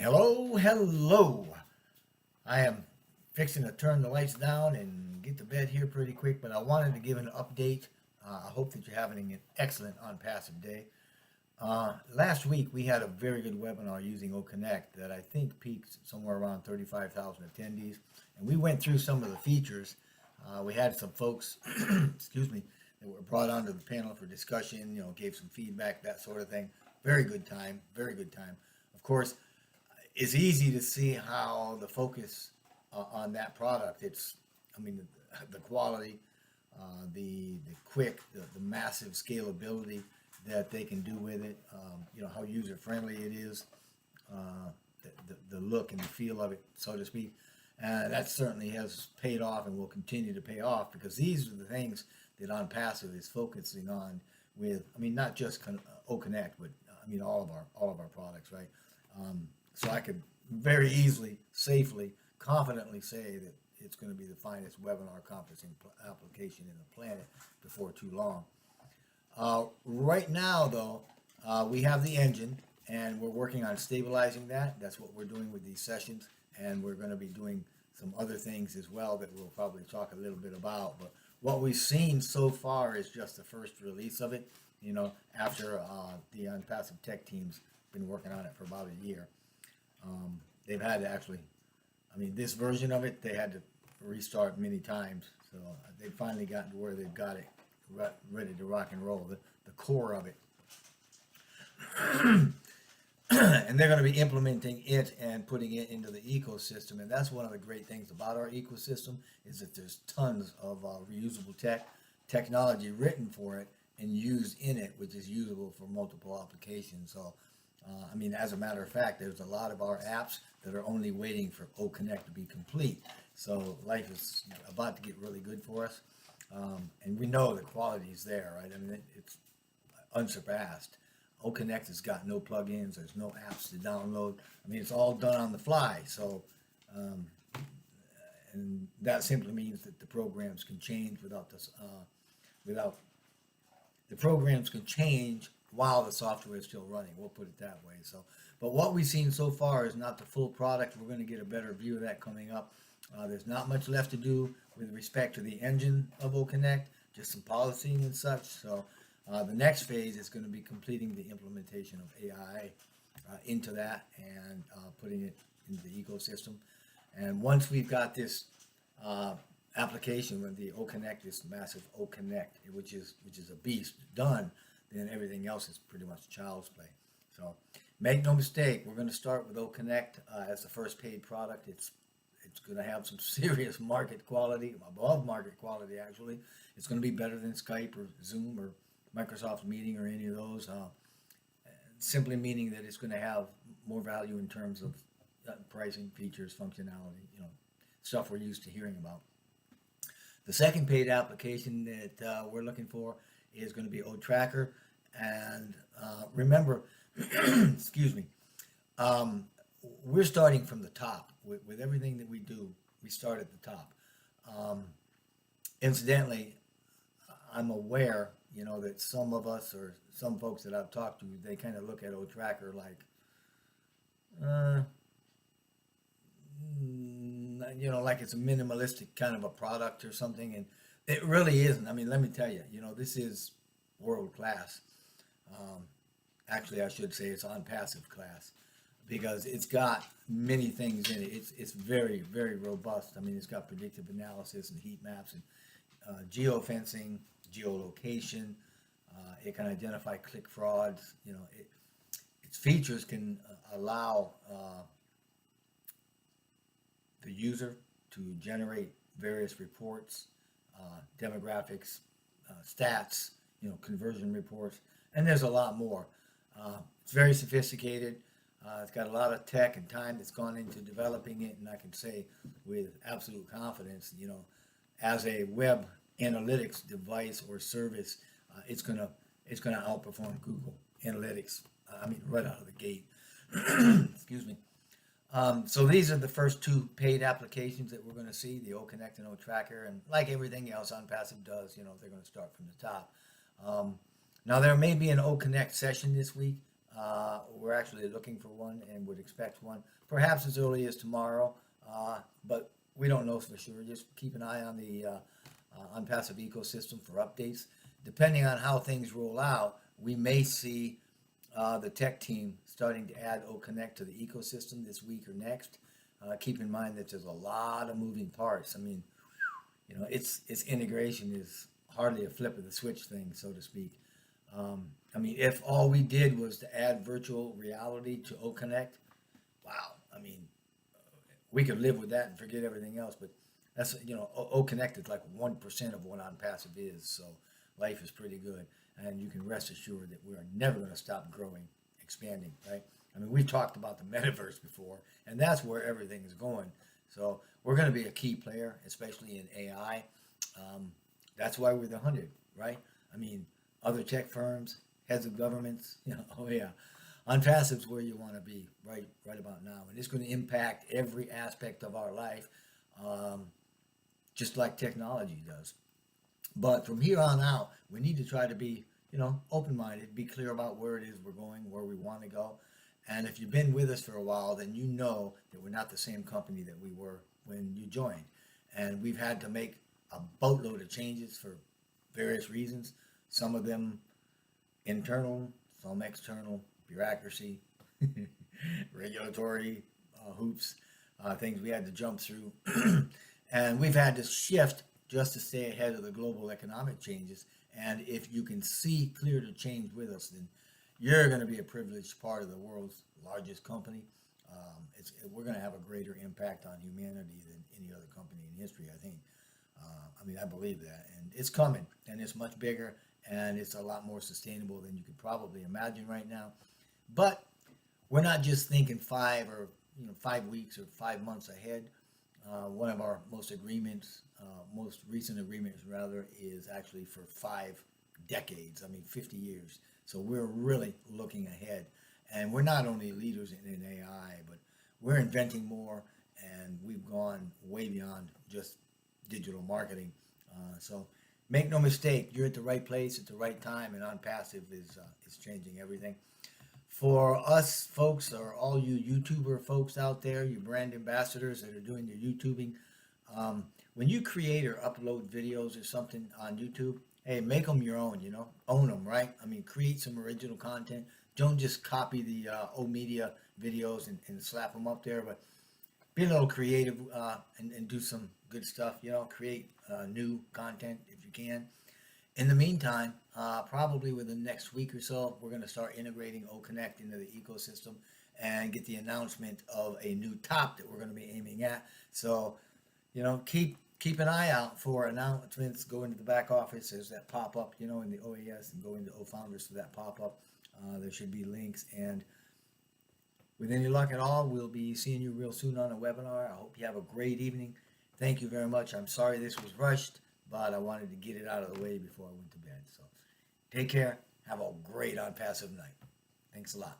Hello, hello. I am fixing to turn the lights down and get to bed here pretty quick, but I wanted to give an update. I hope that you're having an excellent Onpassive day. Last week we had a very good webinar using OConnect that I think peaked somewhere around 35,000 attendees, and we went through some of the features. We had some folks, excuse me, that were brought onto the panel for discussion, gave some feedback, that sort of thing. Very good time, very good time. Of course, it's easy to see how the focus on that product, the quality, the quick, the massive scalability that they can do with it, how user-friendly it is, the look and the feel of it, so to speak. That certainly has paid off and will continue to pay off, because these are the things that Onpassive is focusing on with, not just OConnect, but all of our products, right? So I could very easily, safely, confidently say that it's going to be the finest webinar conferencing application in the planet before too long. Right now, though, we have the engine, and we're working on stabilizing that. That's what we're doing with these sessions, and we're going to be doing some other things as well that we'll probably talk a little bit about. But what we've seen so far is just the first release of it, after the Onpassive tech team's been working on it for about a year. They've had to actually, this version of it, they had to restart many times. So they finally gotten to where they've got it ready to rock and roll, the core of it. And they're going to be implementing it and putting it into the ecosystem. And that's one of the great things about our ecosystem, is that there's tons of reusable technology written for it and used in it, which is usable for multiple applications. So as a matter of fact, there's a lot of our apps that are only waiting for OConnect to be complete. So life is about to get really good for us. And we know the quality is there, right? It's unsurpassed. OConnect has got no plugins. There's no apps to download. It's all done on the fly. So, and that simply means that the programs can change the programs can change while the software is still running. We'll put it that way. So, but what we've seen so far is not the full product. We're going to get a better view of that coming up. There's not much left to do with respect to the engine of OConnect, just some policing and such. So the next phase is going to be completing the implementation of AI into that and putting it into the ecosystem. And once we've got this application with the OConnect, this massive OConnect, which is a beast, done, then everything else is pretty much child's play. So make no mistake, we're going to start with OConnect as the first paid product. It's going to have some serious market quality, above market quality actually. It's going to be better than Skype or Zoom or Microsoft Meeting or any of those, simply meaning that it's going to have more value in terms of pricing, features, functionality, stuff we're used to hearing about. The second paid application that we're looking for is going to be OTracker. And remember, excuse me, we're starting from the top. With everything that we do, we start at the top. Incidentally, I'm aware, that some of us or some folks that I've talked to, they kind of look at OTracker like, like it's a minimalistic kind of a product or something. And it really isn't. Let me tell you, this is world class. Actually, I should say it's Onpassive class, because it's got many things in it. It's very, very robust. It's got predictive analysis and heat maps and geofencing, geolocation. It can identify click frauds. Its features can allow the user to generate various reports, demographics, stats, conversion reports, and there's a lot more. It's very sophisticated. It's got a lot of tech and time that's gone into developing it, and I can say with absolute confidence, as a web analytics device or service, it's gonna outperform Google Analytics. Right out of the gate. Excuse me. So these are the first two paid applications that we're going to see, the OConnect and OTracker, and like everything else Onpassive does, they're going to start from the top. Now there may be an OConnect session this week. We're we're actually looking for one and would expect one, perhaps as early as tomorrow, but we don't know for sure. Just keep an eye on the Onpassive ecosystem for updates. Depending on how things roll out, we may see the tech team starting to add OConnect to the ecosystem this week or next. Keep in mind that there's a lot of moving parts. I mean, you know, its integration is hardly a flip of the switch thing, so to speak. I mean, if all we did was to add virtual reality to OConnect, wow, I mean, we could live with that and forget everything else, but that's, you know, OConnect is like 1% of what Onpassive is, so life is pretty good, and you can rest assured that we are never going to stop growing, expanding, right? I mean, we've talked about the metaverse before, and that's where everything is going. So we're going to be a key player, especially in AI. That's why we're the 100, right? I mean, other tech firms, heads of governments, you know, oh yeah, Onpassive's where you want to be right about now, and it's going to impact every aspect of our life, just like technology does. But from here on out, we need to try to be, you know, open-minded, be clear about where it is we're going, where we want to go. And if you've been with us for a while, then you know that we're not the same company that we were when you joined. And we've had to make a boatload of changes for various reasons, some of them internal, some external, bureaucracy, regulatory hoops, things we had to jump through. And we've had to shift just to stay ahead of the global economic changes. And if you can see clear to change with us, then you're going to be a privileged part of the world's largest company. We're going to have a greater impact on humanity than any other company in history, I think. I mean, I believe that. And it's coming, and it's much bigger, and it's a lot more sustainable than you could probably imagine right now. But we're not just thinking 5 weeks or 5 months ahead. One of our most recent agreements rather, is actually for 5 decades. I mean, 50 years. So we're really looking ahead, and we're not only leaders in AI, but we're inventing more, and we've gone way beyond just digital marketing. So make no mistake, you're at the right place at the right time, and Onpassive is changing everything. For us folks, or all you YouTuber folks out there, you brand ambassadors that are doing your YouTubing, when you create or upload videos or something on YouTube, hey, make them your own, you know, own them, right? I mean, create some original content. Don't just copy the old media videos and slap them up there, but be a little creative and do some good stuff, you know, create new content if you can. In the meantime, probably within the next week or so, we're going to start integrating OConnect into the ecosystem and get the announcement of a new top that we're going to be aiming at. So, you know, keep an eye out for announcements. Go into the back office. There's that pop-up, you know, in the OAS, and go into OFounders for that pop-up. There should be links. And with any luck at all, we'll be seeing you real soon on a webinar. I hope you have a great evening. Thank you very much. I'm sorry this was rushed, but I wanted to get it out of the way before I went to bed. So take care. Have a great Onpassive night. Thanks a lot.